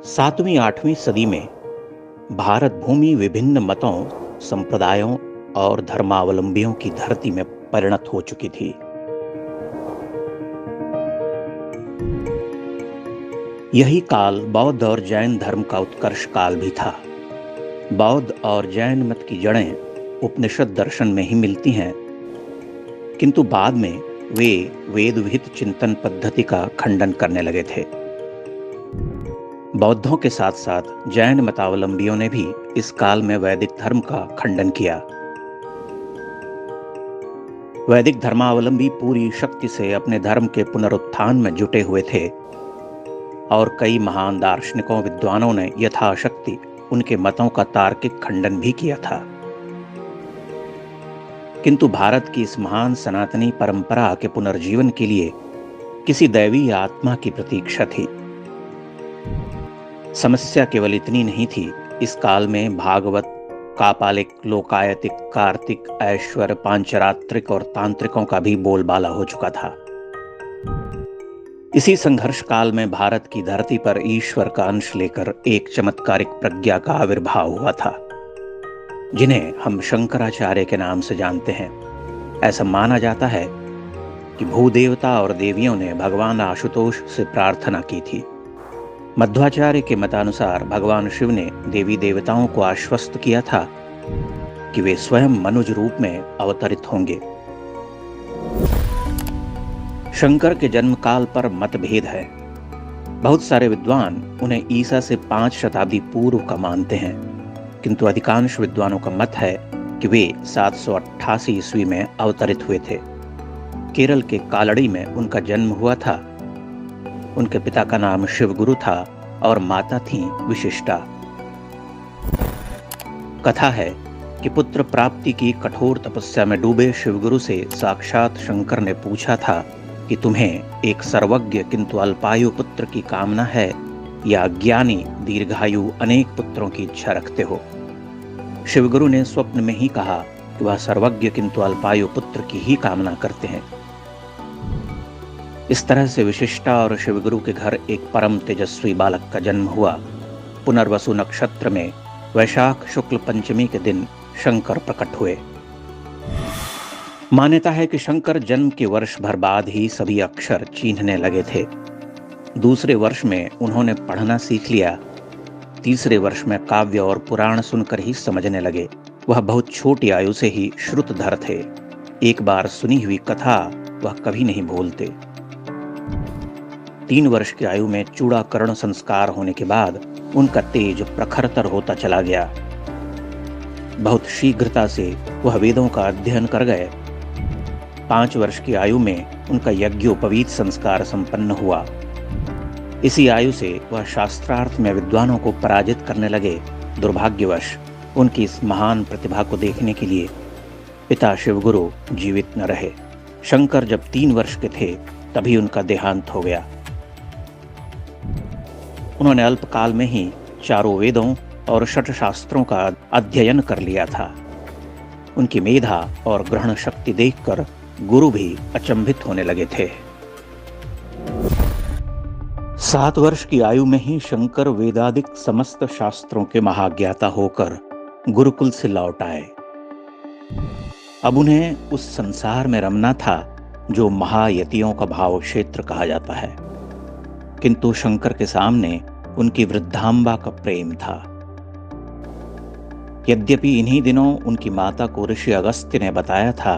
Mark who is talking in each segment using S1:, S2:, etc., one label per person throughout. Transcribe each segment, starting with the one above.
S1: सातवीं आठवीं सदी में भारत भूमि विभिन्न मतों, संप्रदायों और धर्मावलंबियों की धरती में परिणत हो चुकी थी। यही काल बौद्ध और जैन धर्म का उत्कर्ष काल भी था। बौद्ध और जैन मत की जड़ें उपनिषद दर्शन में ही मिलती हैं, किंतु बाद में वे वेद विहित चिंतन पद्धति का खंडन करने लगे थे। बौद्धों के साथ साथ जैन मतावलंबियों ने भी इस काल में वैदिक धर्म का खंडन किया। वैदिक धर्मावलंबी पूरी शक्ति से अपने धर्म के पुनरुत्थान में जुटे हुए थे और कई महान दार्शनिकों विद्वानों ने यथाशक्ति उनके मतों का तार्किक खंडन भी किया था। किंतु भारत की इस महान सनातनी परंपरा के पुनर्जीवन के लिए किसी दैवी आत्मा की प्रतीक्षा थी। समस्या केवल इतनी नहीं थी, इस काल में भागवत, कापालिक, लोकायतिक, कार्तिक, ऐश्वर्य, पांचरात्रिक और तांत्रिकों का भी बोलबाला हो चुका था। इसी संघर्ष काल में भारत की धरती पर ईश्वर का अंश लेकर एक चमत्कारिक प्रज्ञा का आविर्भाव हुआ था, जिन्हें हम शंकराचार्य के नाम से जानते हैं। ऐसा माना जाता है कि भूदेवता और देवियों ने भगवान आशुतोष से प्रार्थना की थी। मध्वाचार्य के मतानुसार भगवान शिव ने देवी देवताओं को आश्वस्त किया था कि वे स्वयं मनुज रूप में अवतरित होंगे। शंकर के जन्म काल पर मतभेद है। बहुत सारे विद्वान उन्हें ईसा से 5 शताब्दी पूर्व का मानते हैं, किंतु अधिकांश विद्वानों का मत है कि वे 788 ईस्वी में अवतरित हुए थे। केरल के कालड़ी में उनका जन्म हुआ था। उनके पिता का नाम शिवगुरु था और माता थी विशिष्टा। कथा है कि पुत्र प्राप्ति की कठोर तपस्या में डूबे शिवगुरु से साक्षात शंकर ने पूछा था कि तुम्हें एक सर्वज्ञ किंतु अल्पायु पुत्र की कामना है या ज्ञानी दीर्घायु अनेक पुत्रों की इच्छा रखते हो। शिवगुरु ने स्वप्न में ही कहा कि वह सर्वज्ञ किंतु अल्पायु पुत्र की ही कामना करते हैं। इस तरह से विशिष्टा और शिवगुरु के घर एक परम तेजस्वी बालक का जन्म हुआ। पुनर्वसु नक्षत्र में वैशाख शुक्ल पंचमी के दिन शंकर प्रकट हुए। मान्यता है कि शंकर जन्म के वर्ष भर बाद ही सभी अक्षर चीन्हने लगे थे। दूसरे वर्ष में उन्होंने पढ़ना सीख लिया। तीसरे वर्ष में काव्य और पुराण सुनकर ही समझने लगे। वह बहुत छोटी आयु से ही श्रुतधर थे। एक बार सुनी हुई कथा वह कभी नहीं भूलते। 3 वर्ष की आयु में चूड़ाकरण संस्कार होने के बाद उनका तेज प्रखरतर होता चला गया। बहुत शीघ्रता से वह वेदों का अध्ययन कर गए। 5 वर्ष की आयु में उनका यज्ञोपवीत संस्कार संपन्न हुआ। इसी आयु से वह शास्त्रार्थ में विद्वानों को पराजित करने लगे। दुर्भाग्यवश उनकी इस महान प्रतिभा को देखने के लिए पिता शिवगुरु जीवित न रहे। शंकर जब 3 वर्ष के थे तभी उनका देहांत हो गया। उन्होंने अल्पकाल में ही 4 वेदों और 6 शास्त्रों का अध्ययन कर लिया था। उनकी मेधा और ग्रहण शक्ति देखकर गुरु भी अचंभित होने लगे थे। 7 वर्ष की आयु में ही शंकर वेदादिक समस्त शास्त्रों के महाज्ञाता होकर गुरुकुल से लौट आए। अब उन्हें उस संसार में रमना था जो महायतियों का भाव क्षेत्र कहा जाता है, किंतु शंकर के सामने उनकी वृद्धांबा का प्रेम था। यद्यपि इन्हीं दिनों उनकी माता को ऋषि अगस्त्य ने बताया था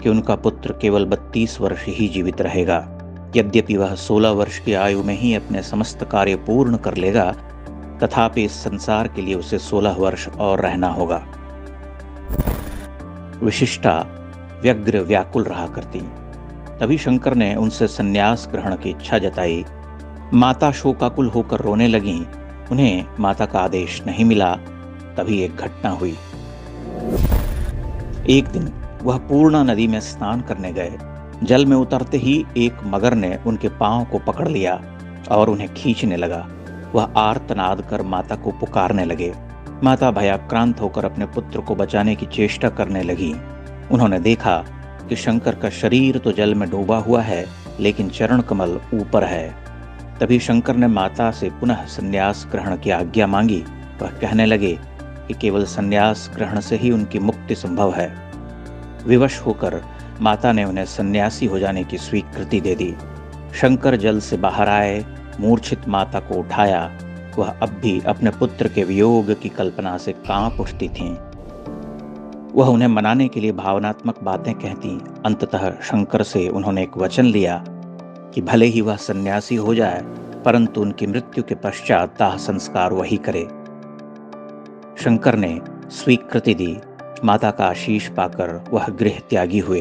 S1: कि उनका पुत्र केवल 32 वर्ष ही जीवित रहेगा। यद्यपि वह 16 वर्ष की आयु में ही अपने समस्त कार्य पूर्ण कर लेगा, तथापि इस संसार के लिए उसे 16 वर्ष और रहना होगा। विशिष्टा व्यग्र व्याकुल रहा करती। तभी शंकर ने उनसे संन्यास ग्रहण की इच्छा जताई। माता शोकाकुल होकर रोने लगीं। उन्हें माता का आदेश नहीं मिला। तभी एक घटना हुई। एक दिन वह पूर्णा नदी में स्नान करने गए। जल में उतरते ही एक मगर ने उनके पांव को पकड़ लिया और उन्हें खींचने लगा। वह आर्तनाद कर माता को पुकारने लगे। माता भयाक्रांत होकर अपने पुत्र को बचाने की चेष्टा करने लगी। उन्होंने देखा कि शंकर का शरीर तो जल में डूबा हुआ है, लेकिन चरण कमल ऊपर है। तभी शंकर ने माता से पुनः संन्यास ग्रहण की आज्ञा मांगी। वह कहने लगे कि केवल संन्यास ग्रहण से ही उनकी मुक्ति संभव है। विवश होकर माता ने उन्हें सन्यासी हो जाने की स्वीकृति दे दी। शंकर जल से बाहर आए, मूर्छित माता को उठाया। वह अब भी अपने पुत्र के वियोग की कल्पना से कांप उठती थीं। वह उन्हें मनाने के लिए भावनात्मक बातें कहती। अंततः शंकर से उन्होंने एक वचन लिया कि भले ही वह सन्यासी हो जाए, परंतु उनकी मृत्यु के पश्चात दाह संस्कार वही करे। शंकर ने स्वीकृति दी। माता का आशीष पाकर वह गृह त्यागी हुए।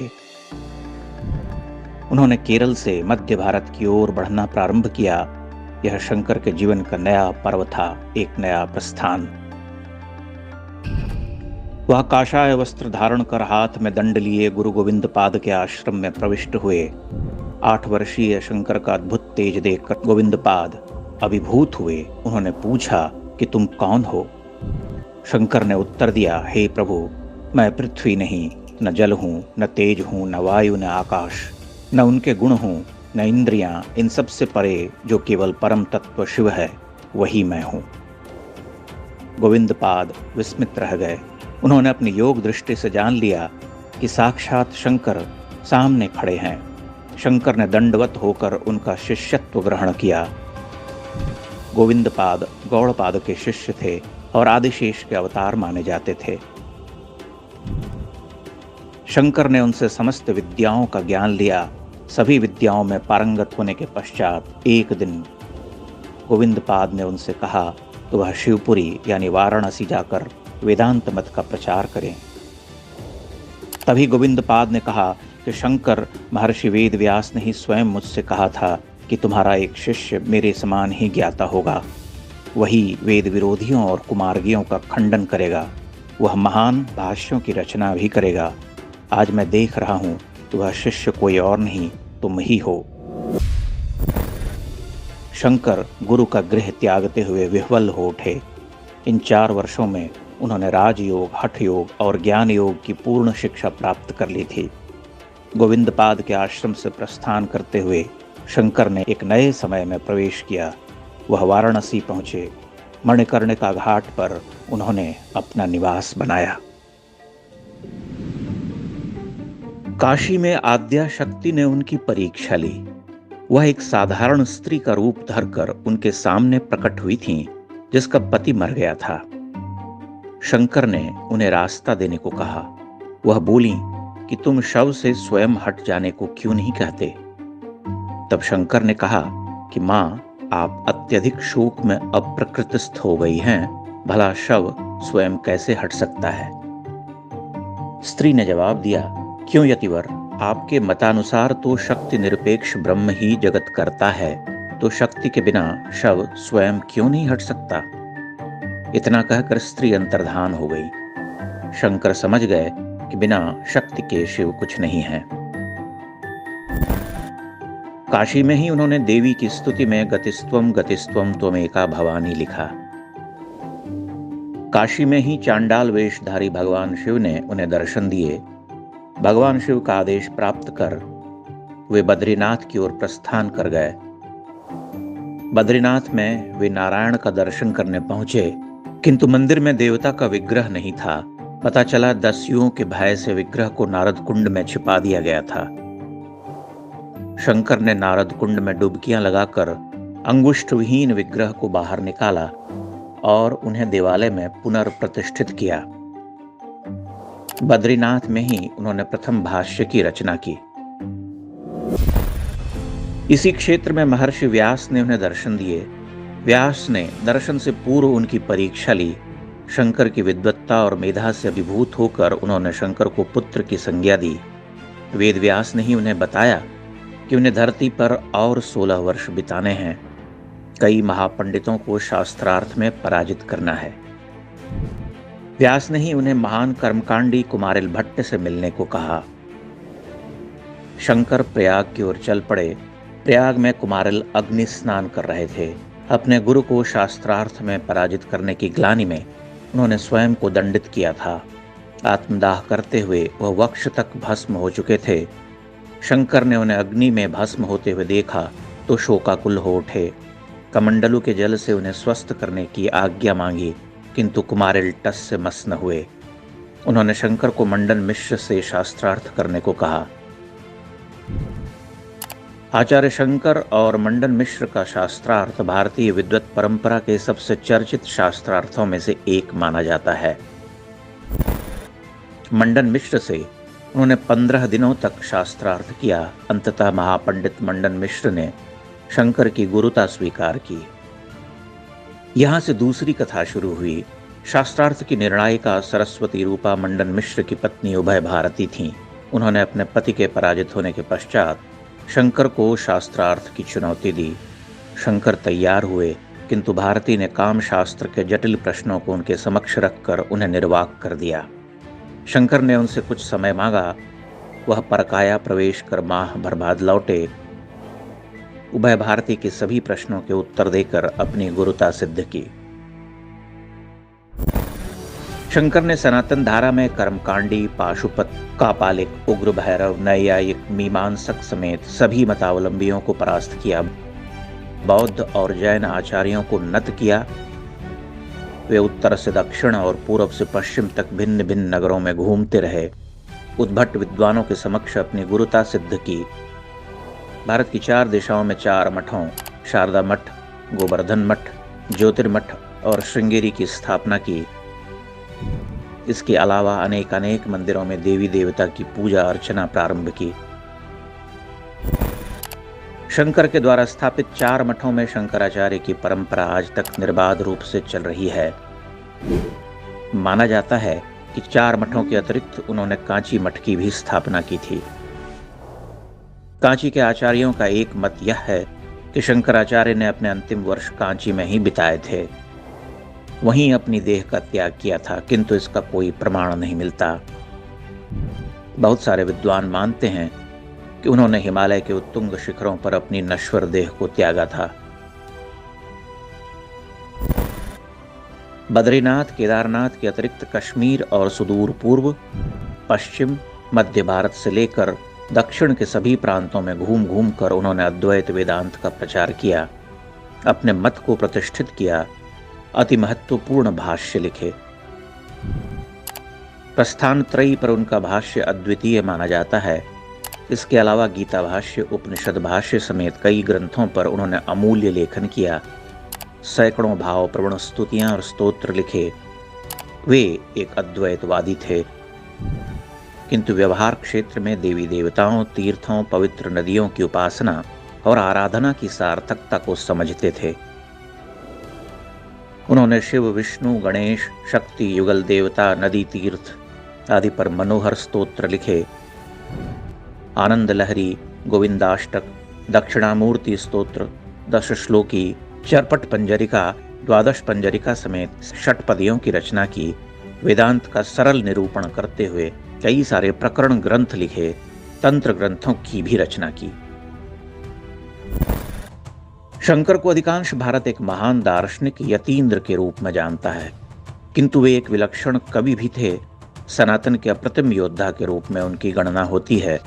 S1: उन्होंने केरल से मध्य भारत की ओर बढ़ना प्रारंभ किया। यह शंकर के जीवन का नया पर्व था, एक नया प्रस्थान। वह काषाय वस्त्र धारण कर हाथ में दंड लिए गुरु गोविंद पाद के आश्रम में प्रविष्ट हुए। 8 वर्षीय शंकर का अद्भुत तेज देखकर गोविंद पाद अभिभूत हुए। उन्होंने पूछा कि तुम कौन हो? शंकर ने उत्तर दिया, हे प्रभु, मैं पृथ्वी नहीं, न जल हूं, न तेज हूं, न वायु, न आकाश, न उनके गुण हूं, न इंद्रियां, इन सब से परे जो केवल परम तत्व शिव है, वही मैं हूं। गोविंद पाद विस्मित रह गए। उन्होंने अपनी योग दृष्टि से जान लिया कि साक्षात शंकर सामने खड़े हैं। शंकर ने दंडवत होकर उनका शिष्यत्व ग्रहण किया। गोविंद पाद गौड़पाद के शिष्य थे और आदिशेष के अवतार माने जाते थे। शंकर ने उनसे समस्त विद्याओं का ज्ञान लिया। सभी विद्याओं में पारंगत होने के पश्चात एक दिन गोविंद पाद ने उनसे कहा कि वह शिवपुरी यानी वाराणसी जाकर वेदांत मत का प्रचार करें। तभी गोविंद पाद ने कहा कि शंकर महर्षि वेद व्यास ने ही स्वयं मुझसे कहा था कि तुम्हारा एक शिष्य मेरे समान ही ज्ञाता होगा। वही वेद विरोधियों और कुमार्गियों का खंडन करेगा। वह महान भाष्यों की रचना भी करेगा। आज मैं देख रहा हूं कि वह शिष्य कोई और नहीं, तुम ही हो। शंकर गुरु का गृह त्यागते हुए विह्वल हो उठे। इन 4 वर्षों में उन्होंने राजयोग, हठ योग और ज्ञान योग की पूर्ण शिक्षा प्राप्त कर ली थी। गोविंद पाद के आश्रम से प्रस्थान करते हुए शंकर ने एक नए समय में प्रवेश किया। वह वाराणसी पहुंचे। मणिकर्णिका घाट पर उन्होंने अपना निवास बनाया। काशी में आद्या शक्ति ने उनकी परीक्षा ली। वह एक साधारण स्त्री का रूप धरकर उनके सामने प्रकट हुई थीं, जिसका पति मर गया था। शंकर ने उन्हें रास्ता देने को कहा। वह बोली कि तुम शव से स्वयं हट जाने को क्यों नहीं कहते? तब शंकर ने कहा कि मां, आप अत्यधिक शोक में अप्रकृतिस्थ हो गई हैं, भला शव स्वयं कैसे हट सकता है? स्त्री ने जवाब दिया, क्यों यतिवर, आपके मतानुसार तो शक्ति निरपेक्ष ब्रह्म ही जगत करता है, तो शक्ति के बिना शव स्वयं क्यों नहीं हट सकता? इतना कहकर स्त्री अंतर्धान हो गई। शंकर समझ गए कि बिना शक्ति के शिव कुछ नहीं है। काशी में ही उन्होंने देवी की स्तुति में गतिस्त्वम गतिस्त्वम त्वमेका भवानी लिखा। काशी में ही चांडाल वेशधारी भगवान शिव ने उन्हें दर्शन दिए। भगवान शिव का आदेश प्राप्त कर वे बद्रीनाथ की ओर प्रस्थान कर गए। बद्रीनाथ में वे नारायण का दर्शन करने पहुंचे, किंतु मंदिर में देवता का विग्रह नहीं था। पता चला दस्युओं के भय से विग्रह को नारद कुंड में छिपा दिया गया था। शंकर ने नारद कुंड में डुबकियां लगाकर अंगुष्ठ विहीन विग्रह को बाहर निकाला और उन्हें देवालय में पुनर्प्रतिष्ठित किया। बद्रीनाथ में ही उन्होंने प्रथम भाष्य की रचना की। इसी क्षेत्र में महर्षि व्यास ने उन्हें दर्शन दिए। व्यास ने दर्शन से पूर्व उनकी परीक्षा ली। शंकर की विद्वत्ता और मेधा से अभिभूत होकर उन्होंने शंकर को पुत्र की संज्ञा दी। वेद व्यास ने ही उन्हें बताया कि उन्हें धरती पर और 16 वर्ष बिताने हैं। कई महापंडितों को शास्त्रार्थ में पराजित करना है। व्यास ने ही उन्हें महान कर्मकांडी कुमारिल भट्ट से मिलने को कहा। शंकर प्रयाग की ओर चल पड़े। प्रयाग में कुमारिल अग्नि स्नान कर रहे थे। अपने गुरु को शास्त्रार्थ में पराजित करने की ग्लानि में उन्होंने स्वयं को दंडित किया था। आत्मदाह करते हुए वह वक्ष तक भस्म हो चुके थे। शंकर ने उन्हें अग्नि में भस्म होते हुए देखा तो शोकाकुल हो उठे। कमंडलू के जल से उन्हें स्वस्थ करने की आज्ञा मांगी, किंतु कुमारिल टस से मस न हुए। उन्होंने शंकर को मंडन मिश्र से शास्त्रार्थ करने को कहा। आचार्य शंकर और मंडन मिश्र का शास्त्रार्थ भारतीय विद्वत परंपरा के सबसे चर्चित शास्त्रार्थों में से एक माना जाता है। मंडन मिश्र से उन्होंने 15 दिनों तक शास्त्रार्थ किया। अंततः महापंडित मंडन मिश्र ने शंकर की गुरुता स्वीकार की। यहां से दूसरी कथा शुरू हुई। शास्त्रार्थ की निर्णायिका सरस्वती रूपा मंडन मिश्र की पत्नी उभय भारती थीं। उन्होंने अपने पति के पराजित होने के पश्चात शंकर को शास्त्रार्थ की चुनौती दी। शंकर तैयार हुए, किंतु भारती ने काम शास्त्र के जटिल प्रश्नों को उनके समक्ष रखकर उन्हें निर्वाक कर दिया। शंकर ने उनसे कुछ समय मांगा। वह परकाया प्रवेश कर माह भर बाद लौटे। उभय भारती के सभी प्रश्नों के उत्तर देकर अपनी गुरुता सिद्ध की। शंकर ने सनातन धारा में कर्मकांडी, पाशुपत, कापालिक, उग्र भैरव, नैयायिक, मीमांसक समेत सभी मतावलंबियों को परास्त किया। बौद्ध और जैन आचार्यों को नत किया। वे उत्तर से दक्षिण और पूर्व से पश्चिम तक भिन्न भिन्न नगरों में घूमते रहे। उद्भट विद्वानों के समक्ष अपनी गुरुता सिद्ध की। भारत की 4 दिशाओं में 4 मठों शारदा मठ, गोवर्धन मठ, ज्योतिर्मठ और श्रृंगेरी की स्थापना की। इसके अलावा अनेक मंदिरों में देवी देवता की पूजा अर्चना प्रारंभ की। शंकर के द्वारा स्थापित 4 मठों में शंकराचार्य की परंपरा आज तक निर्बाध रूप से चल रही है। माना जाता है कि 4 मठों के अतिरिक्त उन्होंने कांची मठ की भी स्थापना की थी। कांची के आचार्यों का एक मत यह है कि शंकराचार्य ने अपने अंतिम वर्ष कांची में ही बिताए थे, वहीं अपनी देह का त्याग किया था, किंतु इसका कोई प्रमाण नहीं मिलता। बहुत सारे विद्वान मानते हैं कि उन्होंने हिमालय के उत्तुंग शिखरों पर अपनी नश्वर देह को त्यागा था। बद्रीनाथ, केदारनाथ के अतिरिक्त कश्मीर और सुदूर पूर्व, पश्चिम, मध्य भारत से लेकर दक्षिण के सभी प्रांतों में घूम घूम कर उन्होंने अद्वैत वेदांत का प्रचार किया, अपने मत को प्रतिष्ठित किया, अति महत्वपूर्ण भाष्य लिखे। प्रस्थान त्रयी पर उनका भाष्य अद्वितीय माना जाता है। इसके अलावा गीता भाष्य, उपनिषद भाष्य समेत कई ग्रंथों पर उन्होंने अमूल्य लेखन किया। सैकड़ों भाव प्रवण स्तुतियां और स्तोत्र लिखे। वे एक अद्वैतवादी थे, किंतु व्यवहार क्षेत्र में देवी देवताओं, तीर्थों, पवित्र नदियों की उपासना और आराधना की सार्थकता को समझते थे। उन्होंने शिव, विष्णु, गणेश, शक्ति, युगल देवता, नदी, तीर्थ आदि पर मनोहर स्तोत्र लिखे। आनंद लहरी, गोविंदाष्टक, दक्षिणामूर्ति स्तोत्र, 10 श्लोकी, चरपट पंजरिका, 12 पंजरिका समेत षटपदियों की रचना की। वेदांत का सरल निरूपण करते हुए कई सारे प्रकरण ग्रंथ लिखे। तंत्र ग्रंथों की भी रचना की। शंकर को अधिकांश भारत एक महान दार्शनिक यतीन्द्र के रूप में जानता है, किंतु वे एक विलक्षण कवि भी थे। सनातन के अप्रतिम योद्धा के रूप में उनकी गणना होती है।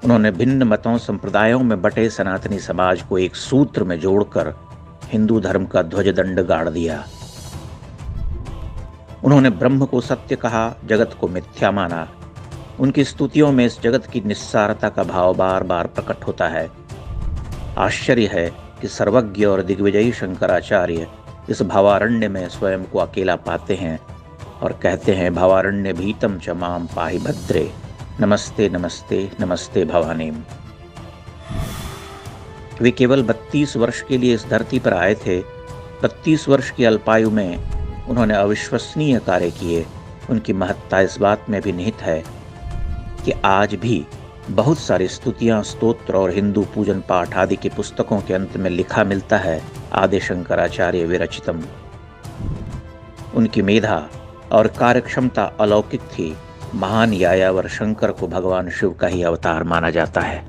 S1: उन्होंने भिन्न मतों, संप्रदायों में बटे सनातनी समाज को एक सूत्र में जोड़कर हिंदू धर्म का ध्वजदंड गाड़ दिया। उन्होंने ब्रह्म को सत्य कहा, जगत को मिथ्या माना। उनकी स्तुतियों में इस जगत की निस्सारता का भाव बार बार प्रकट होता है। आश्चर्य है कि सर्वज्ञ और दिग्विजयी शंकराचार्य इस भावारण्य में स्वयं को अकेला पाते हैं और कहते हैं, भावारण्य भीतम च माम पाहि भद्रे, नमस्ते नमस्ते नमस्ते भवानीम। वे केवल 32 वर्ष के लिए इस धरती पर आए थे। 32 वर्ष की अल्पायु में उन्होंने अविश्वसनीय कार्य किए। उनकी महत्ता इस बात में भी निहित है कि आज भी बहुत सारी स्तुतियां, स्तोत्र और हिंदू पूजन पाठ आदि की पुस्तकों के अंत में लिखा मिलता है, आदि शंकराचार्य विरचितम। उनकी मेधा और कार्यक्षमता अलौकिक थी। महान यायावर शंकर को भगवान शिव का ही अवतार माना जाता है।